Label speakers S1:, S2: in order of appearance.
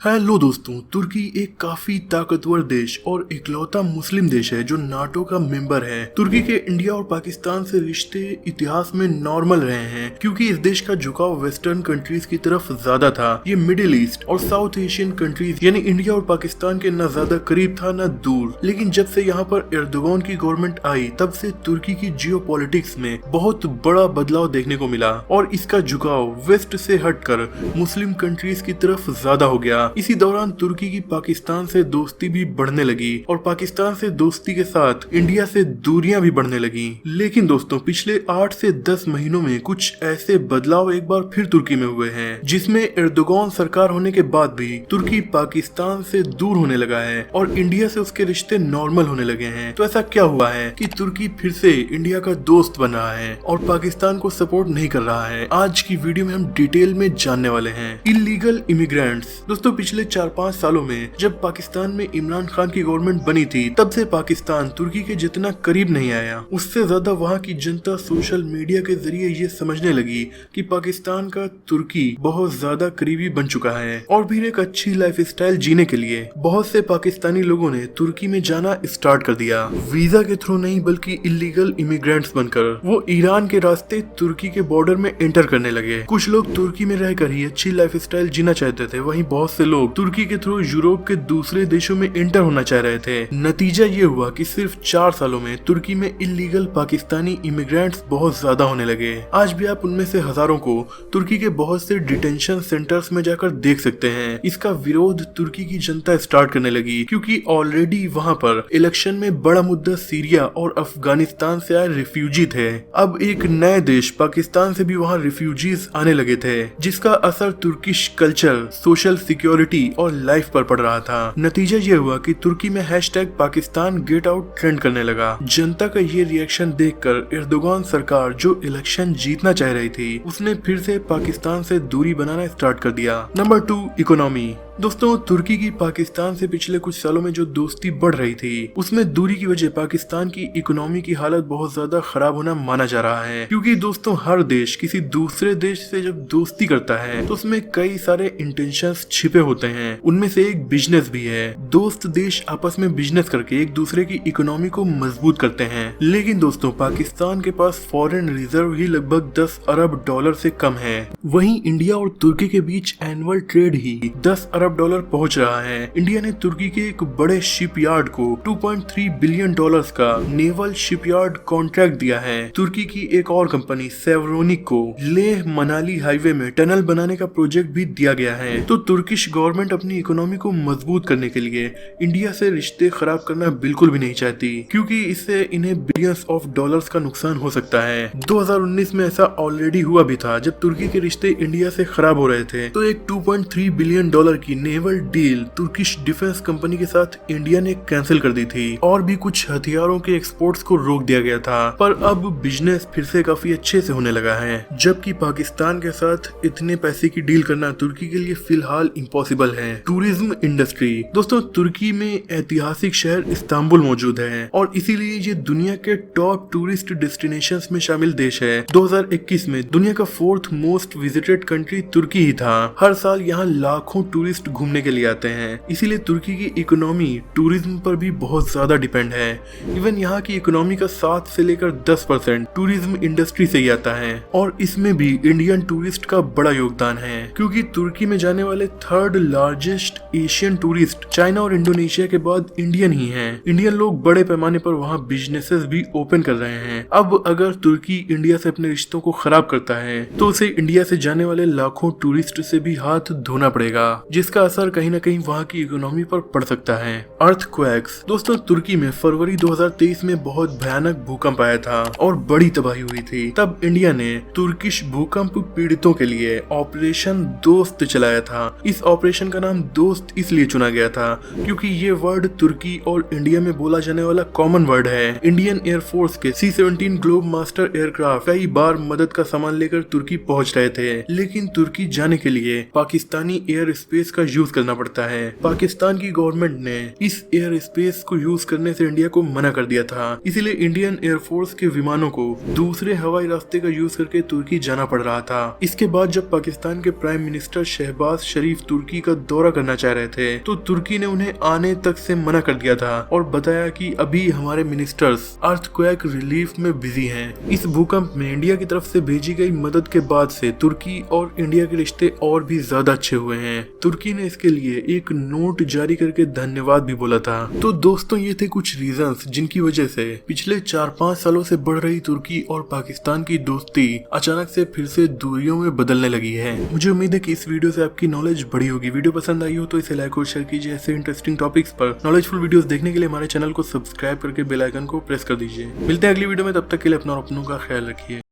S1: Hello दोस्तों, तुर्की एक काफी ताकतवर देश और इकलौता मुस्लिम देश है जो नाटो का मेंबर है। तुर्की के इंडिया और पाकिस्तान से रिश्ते इतिहास में नॉर्मल रहे हैं क्योंकि इस देश का झुकाव वेस्टर्न कंट्रीज की तरफ ज्यादा था। ये मिडिल ईस्ट और साउथ एशियन कंट्रीज यानी इंडिया और पाकिस्तान के न ज्यादा करीब था न दूर। लेकिन जब से यहाँ पर एर्दोगान की गवर्नमेंट आई तब से तुर्की की जियोपॉलिटिक्स में बहुत बड़ा बदलाव देखने को मिला और इसका झुकाव वेस्ट से हटकर मुस्लिम कंट्रीज की तरफ ज्यादा हो गया। इसी दौरान तुर्की की पाकिस्तान से दोस्ती भी बढ़ने लगी और पाकिस्तान से दोस्ती के साथ इंडिया से दूरियां भी बढ़ने लगी। लेकिन दोस्तों, पिछले 8 से 10 महीनों में कुछ ऐसे बदलाव एक बार फिर तुर्की में हुए हैं जिसमें एर्दोगान सरकार होने के बाद भी तुर्की पाकिस्तान से दूर होने लगा है और इंडिया से उसके रिश्ते नॉर्मल होने लगे हैं। तो ऐसा क्या हुआ है कि तुर्की फिर से इंडिया का दोस्त बन रहा है और पाकिस्तान को सपोर्ट नहीं कर रहा है? आज की वीडियो में हम डिटेल में जानने वाले हैं। Illegal immigrants. दोस्तों, पिछले 4-5 सालों में जब पाकिस्तान में इमरान खान की गवर्नमेंट बनी थी तब से पाकिस्तान तुर्की के जितना करीब नहीं आया, उससे ज्यादा वहाँ की जनता सोशल मीडिया के जरिए ये समझने लगी कि पाकिस्तान का तुर्की बहुत ज्यादा करीबी बन चुका है और भी एक अच्छी लाइफस्टाइल जीने के लिए बहुत से पाकिस्तानी लोगों ने तुर्की में जाना स्टार्ट कर दिया। वीजा के थ्रू नहीं बल्कि इलीगल इमिग्रेंट्स बनकर वो ईरान के रास्ते तुर्की के बॉर्डर में एंटर करने लगे। कुछ लोग तुर्की में रहकर ही अच्छी लाइफस्टाइल जीना चाहते थे, वहीं बहुत से लोग तुर्की के थ्रू यूरोप के दूसरे देशों में एंटर होना चाह रहे थे। नतीजा ये हुआ कि सिर्फ 4 सालों में तुर्की में इलीगल पाकिस्तानी इमिग्रेंट्स बहुत ज्यादा होने लगे। आज भी आप उनमें से हजारों को तुर्की के बहुत से डिटेंशन सेंटर्स में जाकर देख सकते हैं। इसका विरोध तुर्की की जनता स्टार्ट करने लगी क्योंकि ऑलरेडी वहाँ पर इलेक्शन में बड़ा मुद्दा सीरिया और अफगानिस्तान से आए रिफ्यूजी थे। अब एक नए देश पाकिस्तान से भी वहाँ रिफ्यूजीज आने लगे थे जिसका असर तुर्किश कल्चर, सोशल सिक्योरिटी और लाइफ पर पड़ रहा था। नतीजा ये हुआ कि तुर्की में #पाकिस्तान गेट आउट ट्रेंड करने लगा। जनता का ये रिएक्शन देखकर एर्दोगान सरकार जो इलेक्शन जीतना चाह रही थी उसने फिर से पाकिस्तान से दूरी बनाना स्टार्ट कर दिया। Number 2, economy. दोस्तों, तुर्की की पाकिस्तान से पिछले कुछ सालों में जो दोस्ती बढ़ रही थी उसमें दूरी की वजह पाकिस्तान की इकोनॉमी की हालत बहुत ज्यादा खराब होना माना जा रहा है क्योंकि दोस्तों हर देश किसी दूसरे देश से जब दोस्ती करता है तो उसमें कई सारे इंटेंशंस छिपे होते हैं। उनमें से एक बिजनेस भी है। दोस्त देश आपस में बिजनेस करके एक दूसरे की इकोनॉमी को मजबूत करते हैं। लेकिन दोस्तों, पाकिस्तान के पास फॉरेन रिजर्व ही लगभग $10 अरब से कम है। वहीं इंडिया और तुर्की के बीच एनुअल ट्रेड ही $10 अरब पहुंच रहा है। इंडिया ने तुर्की के एक बड़े शिपयार्ड को $2.3 बिलियन का नेवल शिपयार्ड कॉन्ट्रैक्ट दिया है। तुर्की की एक और कंपनी सेवरोनिक को लेह मनाली हाईवे में टनल बनाने का प्रोजेक्ट भी दिया गया है। तो तुर्किश गवर्नमेंट अपनी इकोनॉमी को मजबूत करने के लिए इंडिया से रिश्ते खराब करना बिल्कुल भी नहीं चाहती क्योंकि इससे इन्हें बिलियंस ऑफ डॉलर्स का नुकसान हो सकता है। 2019 में ऐसा ऑलरेडी हुआ भी था जब तुर्की के रिश्ते इंडिया से खराब हो रहे थे तो एक $2.3 बिलियन की naval deal Turkish defence company के साथ इंडिया ने कैंसिल कर दी थी और भी कुछ हथियारों के एक्सपोर्ट्स को रोक दिया गया था। पर अब बिजनेस फिर से काफी अच्छे से होने लगा है जबकि पाकिस्तान के साथ इतने पैसे की डील करना तुर्की के लिए फिलहाल इम्पॉसिबल है। Tourism industry. दोस्तों, तुर्की में ऐतिहासिक शहर इस्तांबुल मौजूद है और इसीलिए ये दुनिया के टॉप टूरिस्ट डेस्टिनेशंस में शामिल देश है। 2021 में दुनिया का 4th मोस्ट विजिटेड कंट्री तुर्की ही था। हर साल यहाँ लाखों टूरिस्ट घूमने के लिए आते हैं। इसीलिए तुर्की की इकोनॉमी टूरिज्म पर भी बहुत ज्यादा डिपेंड है। इवन यहाँ की इकोनॉमी का 7 से लेकर 10% टूरिज्म इंडस्ट्री से ही आता है और इसमें भी इंडियन टूरिस्ट का बड़ा योगदान है क्योंकि तुर्की में जाने वाले 3rd largest Asian tourist China और इंडोनेशिया के बाद इंडियन ही हैं। इंडियन लोग बड़े पैमाने पर वहाँ बिजनेसेस भी ओपन कर रहे हैं। अब अगर तुर्की इंडिया से अपने रिश्तों को खराब करता है तो उसे इंडिया से जाने वाले लाखों टूरिस्ट से भी हाथ धोना पड़ेगा जिसका असर कहीं न कहीं वहाँ की इकोनॉमी पर पड़ सकता है। अर्थक्वेक्स। दोस्तों, तुर्की में फरवरी 2023 में बहुत भयानक भूकंप आया था और बड़ी तबाही हुई थी। तब इंडिया ने तुर्किश भूकंप पीड़ितों के लिए ऑपरेशन दोस्त चलाया था। इस ऑपरेशन का नाम दोस्त इसलिए चुना गया था क्योंकि ये वर्ड तुर्की और इंडिया में बोला जाने वाला कॉमन वर्ड है। इंडियन एयरफोर्स के C-17 ग्लोब मास्टर एयरक्राफ्ट कई बार मदद का सामान लेकर तुर्की पहुंच रहे थे, लेकिन तुर्की जाने के लिए पाकिस्तानी एयर स्पेस का का यूज करना पड़ता है। पाकिस्तान की गवर्नमेंट ने इस एयर स्पेस को यूज करने से इंडिया को मना कर दिया था, इसीलिए इंडियन एयरफोर्स के विमानों को दूसरे हवाई रास्ते का यूज करके तुर्की जाना पड़ रहा था। इसके बाद जब पाकिस्तान के प्राइम मिनिस्टर शहबाज शरीफ तुर्की का दौरा करना चाह रहे थे तो तुर्की ने उन्हें आने तक से मना कर दिया था और बताया कि अभी हमारे मिनिस्टर्स अर्थक्वेक रिलीफ में बिजी हैं। इस भूकंप में इंडिया की तरफ से भेजी गई मदद के बाद से तुर्की और इंडिया के रिश्ते और भी ज्यादा अच्छे हुए हैं। तुर्की ने इसके लिए एक नोट जारी करके धन्यवाद भी बोला था। तो दोस्तों ये थे कुछ रीजंस जिनकी वजह से पिछले 4-5 सालों से बढ़ रही तुर्की और पाकिस्तान की दोस्ती अचानक से फिर से दूरियों में बदलने लगी है। मुझे उम्मीद है कि इस वीडियो से आपकी नॉलेज बढ़ी होगी। वीडियो पसंद आई हो तो इसे लाइक और शेयर कीजिए। ऐसे इंटरेस्टिंग टॉपिक्स पर नॉलेजफुल वीडियोस देखने के लिए हमारे चैनल को सब्सक्राइब करके बेल आइकन को प्रेस कर दीजिए। मिलते हैं अगली वीडियो में, तब तक के लिए अपना और अपनों का ख्याल रखिए।